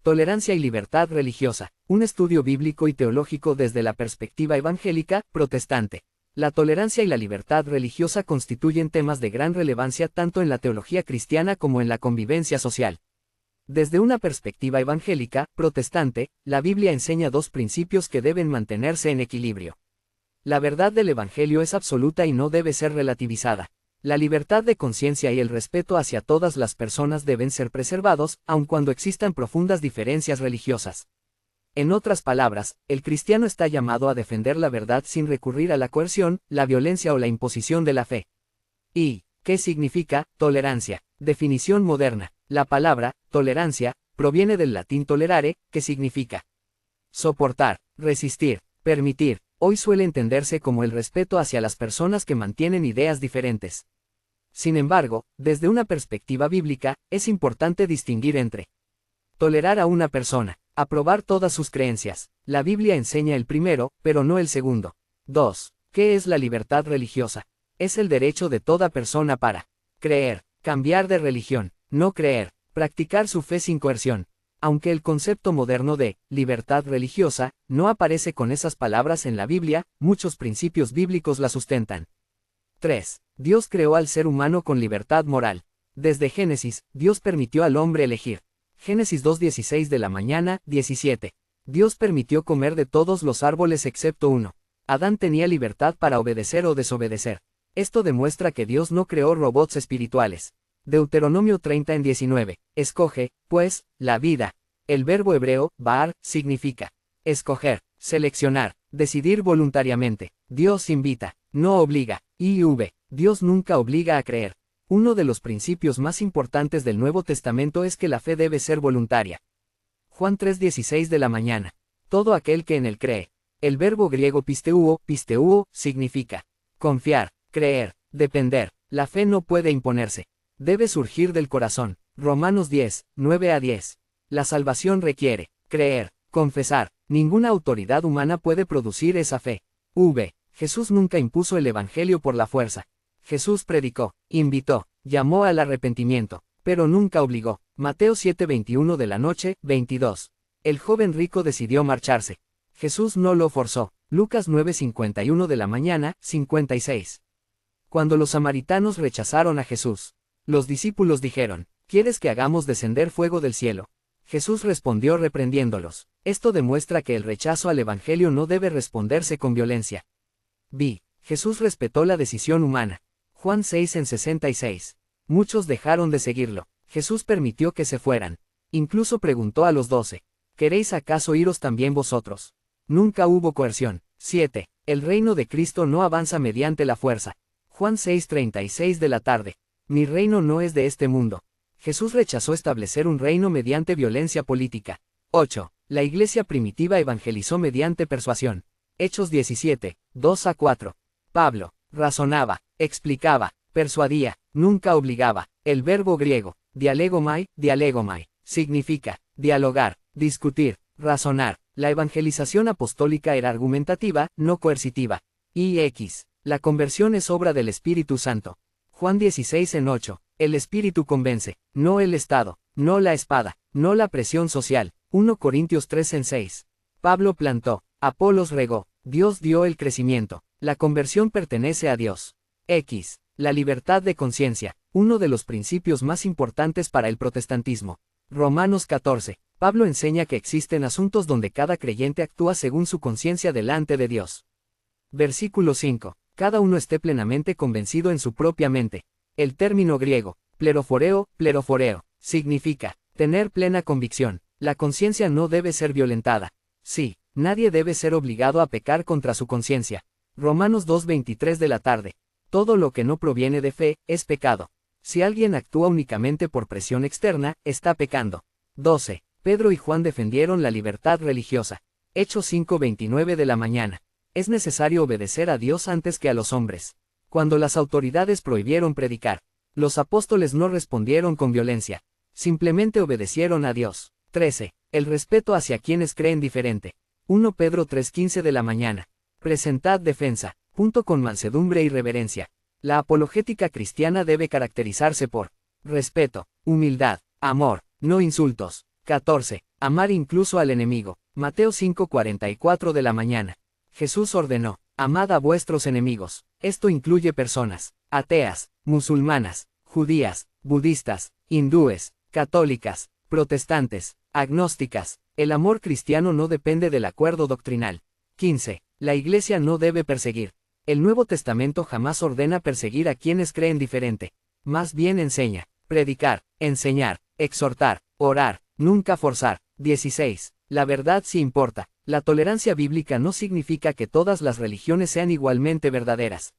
Tolerancia y libertad religiosa. Un estudio bíblico y teológico desde la perspectiva evangélica, protestante. La tolerancia y la libertad religiosa constituyen temas de gran relevancia tanto en la teología cristiana como en la convivencia social. Desde una perspectiva evangélica, protestante, la Biblia enseña dos principios que deben mantenerse en equilibrio. La verdad del Evangelio es absoluta y no debe ser relativizada. La libertad de conciencia y el respeto hacia todas las personas deben ser preservados, aun cuando existan profundas diferencias religiosas. En otras palabras, el cristiano está llamado a defender la verdad sin recurrir a la coerción, la violencia o la imposición de la fe. ¿Y qué significa tolerancia? Definición moderna. La palabra tolerancia proviene del latín tolerare, que significa soportar, resistir, permitir. Hoy suele entenderse como el respeto hacia las personas que mantienen ideas diferentes. Sin embargo, desde una perspectiva bíblica, es importante distinguir entre tolerar a una persona, aprobar todas sus creencias. La Biblia enseña el primero, pero no el segundo. 2. ¿Qué es la libertad religiosa? Es el derecho de toda persona para creer, cambiar de religión, no creer, practicar su fe sin coerción. Aunque el concepto moderno de libertad religiosa no aparece con esas palabras en la Biblia, muchos principios bíblicos la sustentan. 3. Dios creó al ser humano con libertad moral. Desde Génesis, Dios permitió al hombre elegir. Génesis 2:16 de la mañana, 17. Dios permitió comer de todos los árboles excepto uno. Adán tenía libertad para obedecer o desobedecer. Esto demuestra que Dios no creó robots espirituales. Deuteronomio 30:19. Escoge, pues, la vida. El verbo hebreo, ba'ar, significa escoger, seleccionar, decidir voluntariamente. Dios invita, no obliga. IV. Dios nunca obliga a creer. Uno de los principios más importantes del Nuevo Testamento es que la fe debe ser voluntaria. Juan 3:16 de la mañana. Todo aquel que en él cree. El verbo griego pisteuo, significa confiar, creer, depender. La fe no puede imponerse. Debe surgir del corazón. Romanos 10, 9-10. La salvación requiere creer, confesar. Ninguna autoridad humana puede producir esa fe. Jesús nunca impuso el Evangelio por la fuerza. Jesús predicó, invitó, llamó al arrepentimiento, pero nunca obligó. Mateo 7:21 de la noche, 22. El joven rico decidió marcharse. Jesús no lo forzó. Lucas 9:51 de la mañana, 56. Cuando los samaritanos rechazaron a Jesús, los discípulos dijeron, ¿quieres que hagamos descender fuego del cielo? Jesús respondió reprendiéndolos. Esto demuestra que el rechazo al Evangelio no debe responderse con violencia. Jesús respetó la decisión humana. Juan 6:66. Muchos dejaron de seguirlo. Jesús permitió que se fueran. Incluso preguntó a los 12, ¿queréis acaso iros también vosotros? Nunca hubo coerción. 7. El reino de Cristo no avanza mediante la fuerza. Juan 6:36 de la tarde. Mi reino no es de este mundo. Jesús rechazó establecer un reino mediante violencia política. 8. La iglesia primitiva evangelizó mediante persuasión. Hechos 17, 2-4. Pablo razonaba, explicaba, persuadía, nunca obligaba. El verbo griego, dialegomai, significa dialogar, discutir, razonar. La evangelización apostólica era argumentativa, no coercitiva. La conversión es obra del Espíritu Santo. Juan 16:8. El Espíritu convence, no el Estado, no la espada, no la presión social. 1 Corintios 3:6. Pablo plantó, Apolos regó, Dios dio el crecimiento. La conversión pertenece a Dios. La libertad de conciencia, uno de los principios más importantes para el protestantismo. Romanos 14. Pablo enseña que existen asuntos donde cada creyente actúa según su conciencia delante de Dios. Versículo 5. Cada uno esté plenamente convencido en su propia mente. El término griego, pleroforeo, significa tener plena convicción. La conciencia no debe ser violentada. Nadie debe ser obligado a pecar contra su conciencia. Romanos 2:23 de la tarde. Todo lo que no proviene de fe, es pecado. Si alguien actúa únicamente por presión externa, está pecando. 12. Pedro y Juan defendieron la libertad religiosa. Hechos 5:29 de la mañana. Es necesario obedecer a Dios antes que a los hombres. Cuando las autoridades prohibieron predicar, los apóstoles no respondieron con violencia. Simplemente obedecieron a Dios. 13. El respeto hacia quienes creen diferente. 1 Pedro 3:15 de la mañana. Presentad defensa, junto con mansedumbre y reverencia. La apologética cristiana debe caracterizarse por respeto, humildad, amor, no insultos. 14. Amar incluso al enemigo. Mateo 5:44 de la mañana. Jesús ordenó, amad a vuestros enemigos. Esto incluye personas ateas, musulmanas, judías, budistas, hindúes, católicas, protestantes, agnósticas. El amor cristiano no depende del acuerdo doctrinal. 15. La Iglesia no debe perseguir. El Nuevo Testamento jamás ordena perseguir a quienes creen diferente. Más bien enseña, predicar, enseñar, exhortar, orar, nunca forzar. 16. La verdad sí importa. La tolerancia bíblica no significa que todas las religiones sean igualmente verdaderas.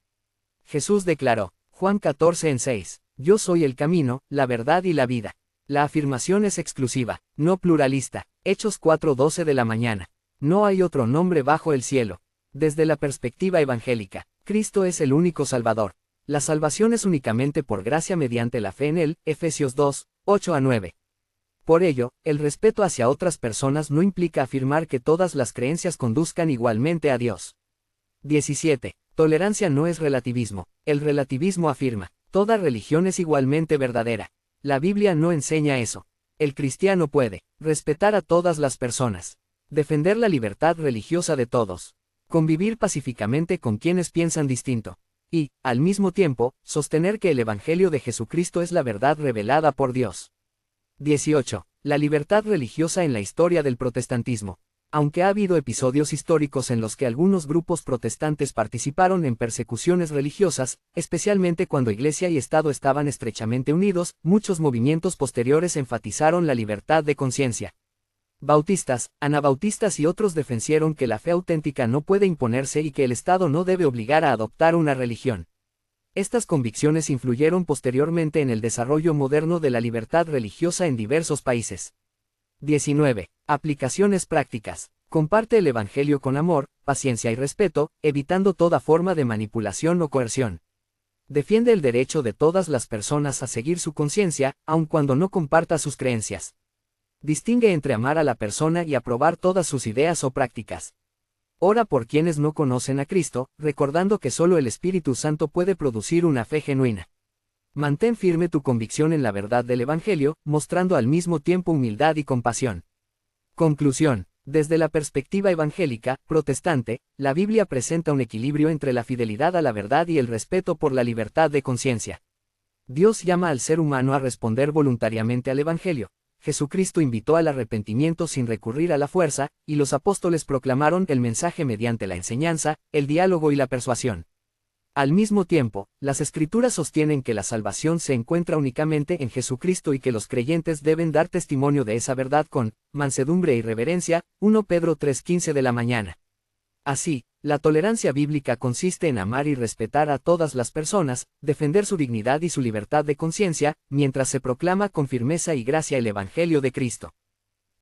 Jesús declaró, Juan 14:6, yo soy el camino, la verdad y la vida. La afirmación es exclusiva, no pluralista. Hechos 4:12 de la mañana. No hay otro nombre bajo el cielo. Desde la perspectiva evangélica, Cristo es el único Salvador. La salvación es únicamente por gracia mediante la fe en Él, Efesios 2:8-9. Por ello, el respeto hacia otras personas no implica afirmar que todas las creencias conduzcan igualmente a Dios. 17. Tolerancia no es relativismo. El relativismo afirma, toda religión es igualmente verdadera. La Biblia no enseña eso. El cristiano puede respetar a todas las personas, defender la libertad religiosa de todos, convivir pacíficamente con quienes piensan distinto, y, al mismo tiempo, sostener que el Evangelio de Jesucristo es la verdad revelada por Dios. 18. La libertad religiosa en la historia del protestantismo. Aunque ha habido episodios históricos en los que algunos grupos protestantes participaron en persecuciones religiosas, especialmente cuando Iglesia y Estado estaban estrechamente unidos, muchos movimientos posteriores enfatizaron la libertad de conciencia. Bautistas, anabautistas y otros defendieron que la fe auténtica no puede imponerse y que el Estado no debe obligar a adoptar una religión. Estas convicciones influyeron posteriormente en el desarrollo moderno de la libertad religiosa en diversos países. 19. Aplicaciones prácticas. Comparte el Evangelio con amor, paciencia y respeto, evitando toda forma de manipulación o coerción. Defiende el derecho de todas las personas a seguir su conciencia, aun cuando no comparta sus creencias. Distingue entre amar a la persona y aprobar todas sus ideas o prácticas. Ora por quienes no conocen a Cristo, recordando que solo el Espíritu Santo puede producir una fe genuina. Mantén firme tu convicción en la verdad del Evangelio, mostrando al mismo tiempo humildad y compasión. Conclusión. Desde la perspectiva evangélica, protestante, la Biblia presenta un equilibrio entre la fidelidad a la verdad y el respeto por la libertad de conciencia. Dios llama al ser humano a responder voluntariamente al Evangelio. Jesucristo invitó al arrepentimiento sin recurrir a la fuerza, y los apóstoles proclamaron el mensaje mediante la enseñanza, el diálogo y la persuasión. Al mismo tiempo, las Escrituras sostienen que la salvación se encuentra únicamente en Jesucristo y que los creyentes deben dar testimonio de esa verdad con mansedumbre y reverencia. 1 Pedro 3:15 de la mañana. Así, la tolerancia bíblica consiste en amar y respetar a todas las personas, defender su dignidad y su libertad de conciencia, mientras se proclama con firmeza y gracia el Evangelio de Cristo.